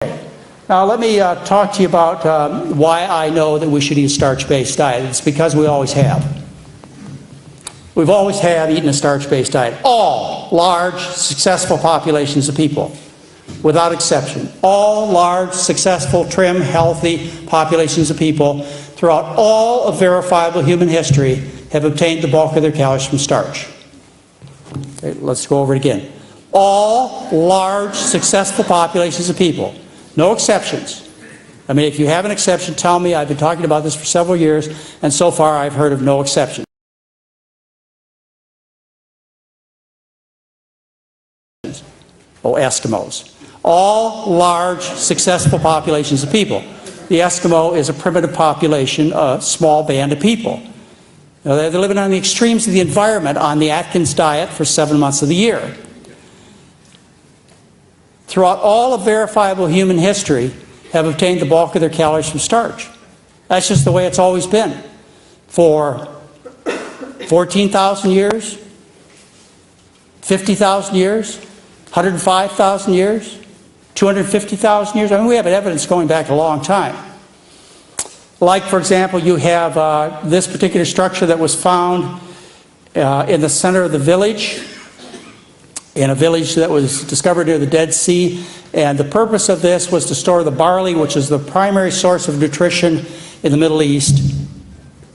Now let me talk to you about why I know that we should eat a starch-based diet. It's because we always have. We've always have eaten a starch-based diet. All large, successful populations of people, without exception, all large, successful, trim, healthy populations of people throughout all of verifiable human history have obtained the bulk of their calories from starch. Okay, let's go over it again. All large, successful populations of people, no exceptions. I mean, if you have an exception, tell me. I've been talking about this for several years, and so far I've heard of no exceptions. Oh, Eskimos. All large, successful populations of people. The Eskimo is a primitive population, a small band of people. You know, they're living on the extremes of the environment on the Atkins diet for 7 months of the year. Throughout all of verifiable human history, have obtained the bulk of their calories from starch. That's just the way it's always been. For 14,000 years, 50,000 years, 105,000 years, 250,000 years. I mean, we have evidence going back a long time. Like, for example, you have this particular structure that was found in the center of the village, in a village that was discovered near the Dead Sea. And the purpose of this was to store the barley, which is the primary source of nutrition in the Middle East,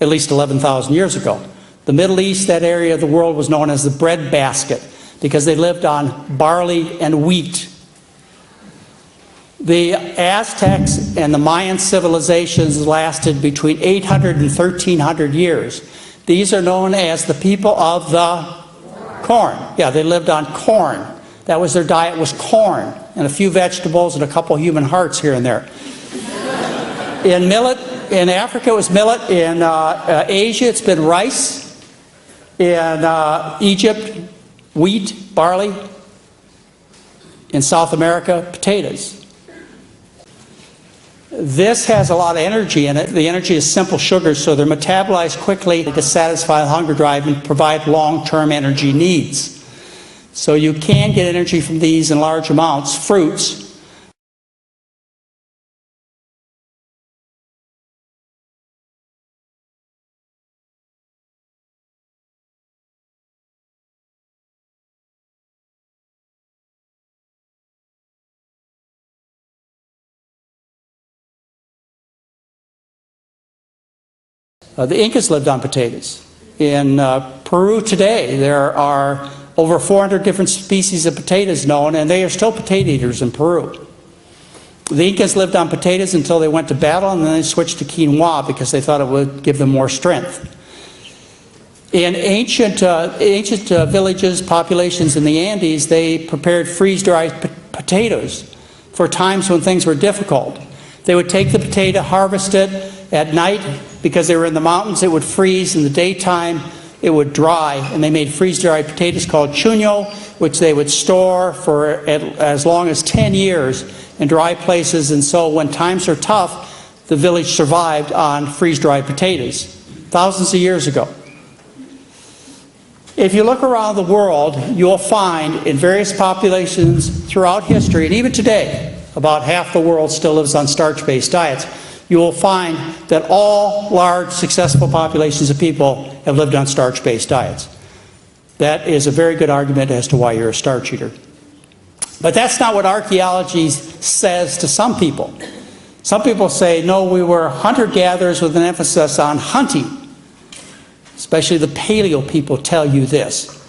at least 11,000 years ago. The Middle East, that area of the world, was known as the bread basket because they lived on barley and wheat. The Aztecs and the Mayan civilizations lasted between 800 and 1,300 years. These are known as the people of the corn. Yeah, they lived on corn. That was their diet, was corn, and a few vegetables and a couple human hearts here and there. In millet, in Africa it was millet. In Asia it's been rice. In Egypt, wheat, barley. In South America, potatoes. This has a lot of energy in it. The energy is simple sugars, so they're metabolized quickly to satisfy the hunger drive and provide long-term energy needs. So you can get energy from these in large amounts. Fruits. The Incas lived on potatoes. In Peru today, there are over 400 different species of potatoes known, and they are still potato eaters in Peru. The Incas lived on potatoes until they went to battle, and then they switched to quinoa because they thought it would give them more strength. In ancient villages, populations in the Andes, they prepared freeze-dried potatoes for times when things were difficult. They would take the potato, harvest it at night. Because they were in the mountains, it would freeze. In the daytime, it would dry. And they made freeze-dried potatoes called chuño, which they would store for as long as 10 years in dry places. And so when times are tough, the village survived on freeze-dried potatoes thousands of years ago. If you look around the world, you'll find in various populations throughout history, and even today, about half the world still lives on starch-based diets, you will find that all large, successful populations of people have lived on starch-based diets. That is a very good argument as to why you're a starch eater. But that's not what archaeology says to some people. Some people say, no, we were hunter-gatherers with an emphasis on hunting. Especially the paleo people tell you this.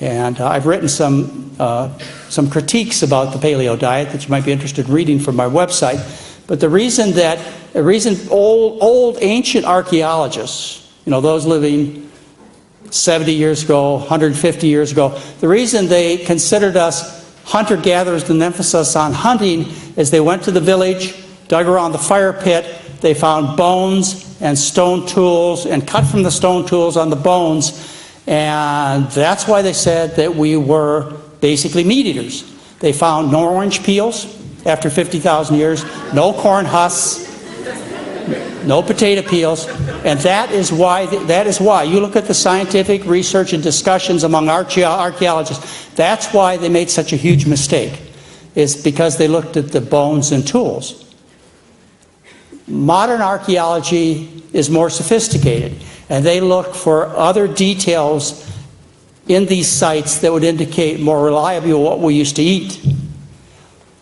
And I've written some critiques about the paleo diet that you might be interested in reading from my website. But the reason old ancient archaeologists, you know, those living 70 years ago, 150 years ago, the reason they considered us hunter-gatherers with an emphasis on hunting is they went to the village, dug around the fire pit, they found bones and stone tools and cut from the stone tools on the bones, and that's why they said that we were basically meat eaters. They found no orange peels. After 50,000 years, no corn husks, no potato peels, and that is why you look at the scientific research and discussions among archaeologists, that's why they made such a huge mistake. is because they looked at the bones and tools. Modern archaeology is more sophisticated, and they look for other details in these sites that would indicate more reliably what we used to eat.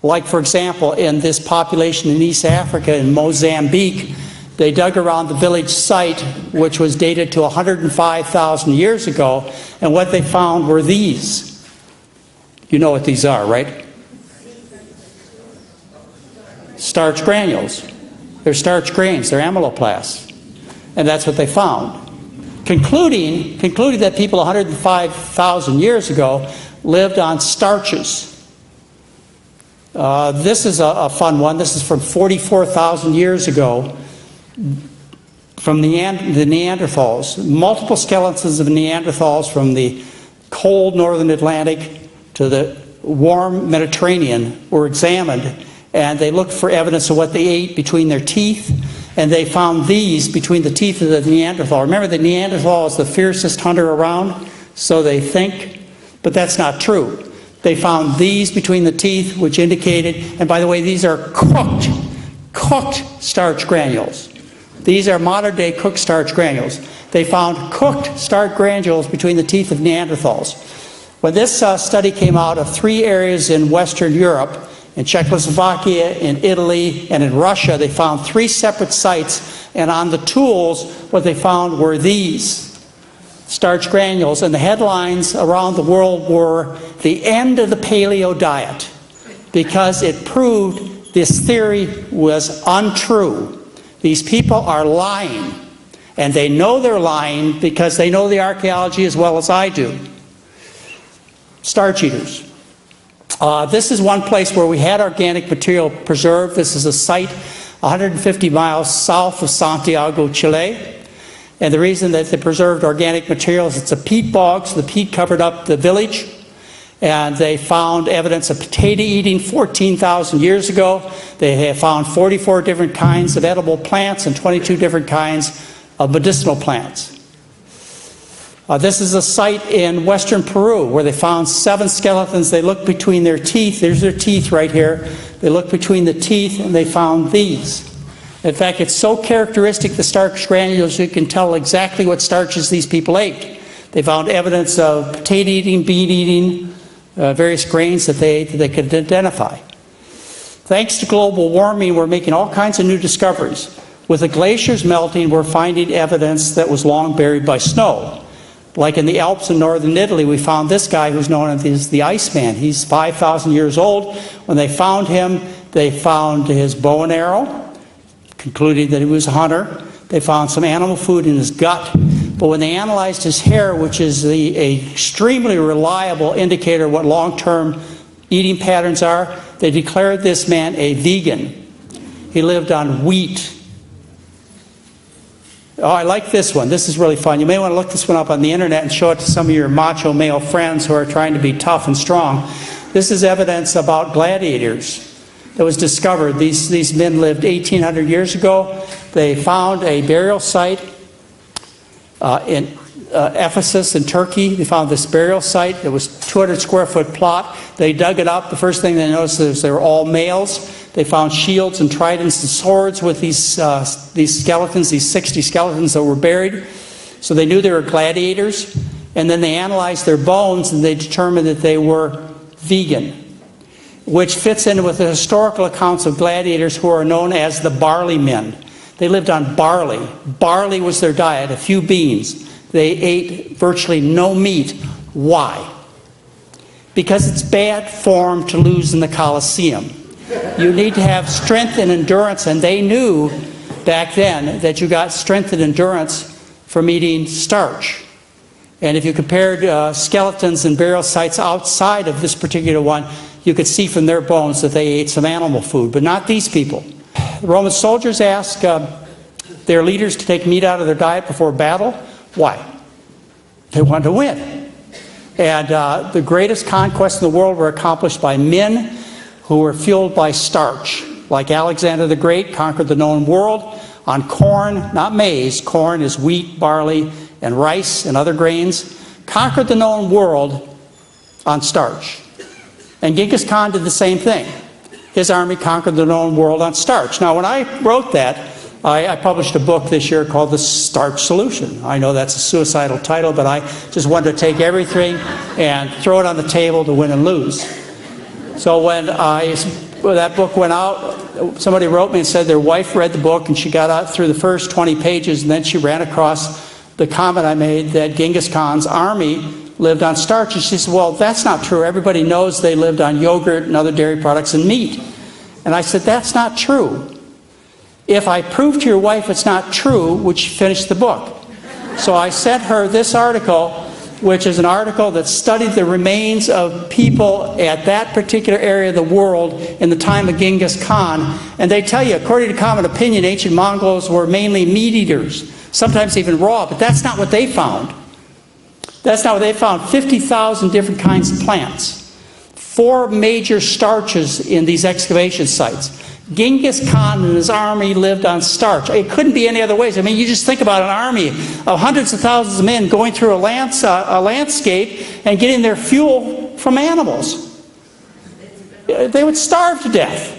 Like, for example, in this population in East Africa, in Mozambique, they dug around the village site, which was dated to 105,000 years ago, and what they found were these. You know what these are, right? Starch granules. They're starch grains, they're amyloplasts. And that's what they found. Concluding that people 105,000 years ago lived on starches. This is a fun one. This is from 44,000 years ago, from the Neanderthals. Multiple skeletons of Neanderthals from the cold northern Atlantic to the warm Mediterranean were examined, and they looked for evidence of what they ate between their teeth, and they found these between the teeth of the Neanderthal. Remember, the Neanderthal is the fiercest hunter around, so they think, but that's not true. They found these between the teeth, which indicated, and by the way, these are cooked starch granules. These are modern-day cooked starch granules. They found cooked starch granules between the teeth of Neanderthals. When this study came out of 3 areas in Western Europe, in Czechoslovakia, in Italy, and in Russia, they found 3 separate sites, and on the tools, what they found were these starch granules, and the headlines around the world were "The End of the Paleo Diet," because it proved this theory was untrue. These people are lying, and they know they're lying because they know the archaeology as well as I do. Starch eaters. This is one place where we had organic material preserved. This is a site 150 miles south of Santiago, Chile. And the reason that they preserved organic materials, it's a peat bog, so the peat covered up the village. And they found evidence of potato eating 14,000 years ago. They have found 44 different kinds of edible plants and 22 different kinds of medicinal plants. This is a site in western Peru where they found 7 skeletons. They looked between their teeth. There's their teeth right here. They looked between the teeth and they found these. In fact, it's so characteristic, the starch granules, you can tell exactly what starches these people ate. They found evidence of potato eating, bean eating, various grains that they ate that they could identify. Thanks to global warming, we're making all kinds of new discoveries. With the glaciers melting, we're finding evidence that was long buried by snow. Like in the Alps in northern Italy, we found this guy who's known as the Iceman. He's 5,000 years old. When they found him, they found his bow and arrow, concluding that he was a hunter. They found some animal food in his gut. But when they analyzed his hair, which is an extremely reliable indicator of what long-term eating patterns are, they declared this man a vegan. He lived on wheat. Oh, I like this one. This is really fun. You may want to look this one up on the internet and show it to some of your macho male friends who are trying to be tough and strong. This is evidence about gladiators that was discovered. These men lived 1,800 years ago. They found a burial site in Ephesus in Turkey. They found this burial site. It was 200 square foot plot. They dug it up. The first thing they noticed is they were all males. They found shields and tridents and swords with these skeletons, these 60 skeletons that were buried. So they knew they were gladiators. And then they analyzed their bones and they determined that they were vegan, which fits in with the historical accounts of gladiators who are known as the barley men. They lived on barley. Barley was their diet, a few beans. They ate virtually no meat. Why? Because it's bad form to lose in the Colosseum. You need to have strength and endurance, and they knew back then that you got strength and endurance from eating starch. And if you compared skeletons and burial sites outside of this particular one, you could see from their bones that they ate some animal food, but not these people. The Roman soldiers asked their leaders to take meat out of their diet before battle. Why? They wanted to win. And the greatest conquests in the world were accomplished by men who were fueled by starch. Like Alexander the Great conquered the known world on corn, not maize. Corn is wheat, barley, and rice and other grains. Conquered the known world on starch. And Genghis Khan did the same thing. His army conquered the known world on starch. Now, when I wrote that, I published a book this year called The Starch Solution. I know that's a suicidal title, but I just wanted to take everything and throw it on the table to win and lose. So when that book went out, somebody wrote me and said their wife read the book and she got out through the first 20 pages and then she ran across the comment I made that Genghis Khan's army lived on starch. And she said, well, that's not true. Everybody knows they lived on yogurt and other dairy products and meat. And I said, that's not true. If I prove to your wife it's not true, would she finish the book? So I sent her this article, which is an article that studied the remains of people at that particular area of the world in the time of Genghis Khan. And they tell you, according to common opinion, ancient Mongols were mainly meat eaters, sometimes even raw, but that's not what they found. That's not what they found. 50,000 different kinds of plants. 4 major starches in these excavation sites. Genghis Khan and his army lived on starch. It couldn't be any other ways. I mean, you just think about an army of hundreds of thousands of men going through a landscape and getting their fuel from animals. They would starve to death.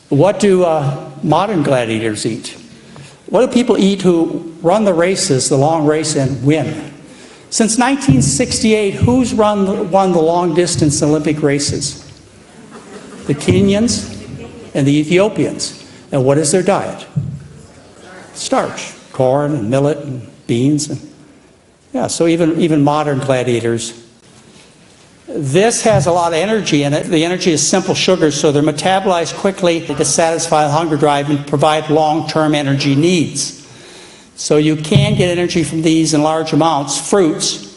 What do modern gladiators eat? What do people eat who run the races, the long race, and win? Since 1968, who's won the long-distance Olympic races? The Kenyans and the Ethiopians. And what is their diet? Starch. Corn and millet and beans. Yeah, so even modern gladiators. This has a lot of energy in it. The energy is simple sugars, so they're metabolized quickly to satisfy the hunger drive and provide long-term energy needs. So you can get energy from these in large amounts. Fruits,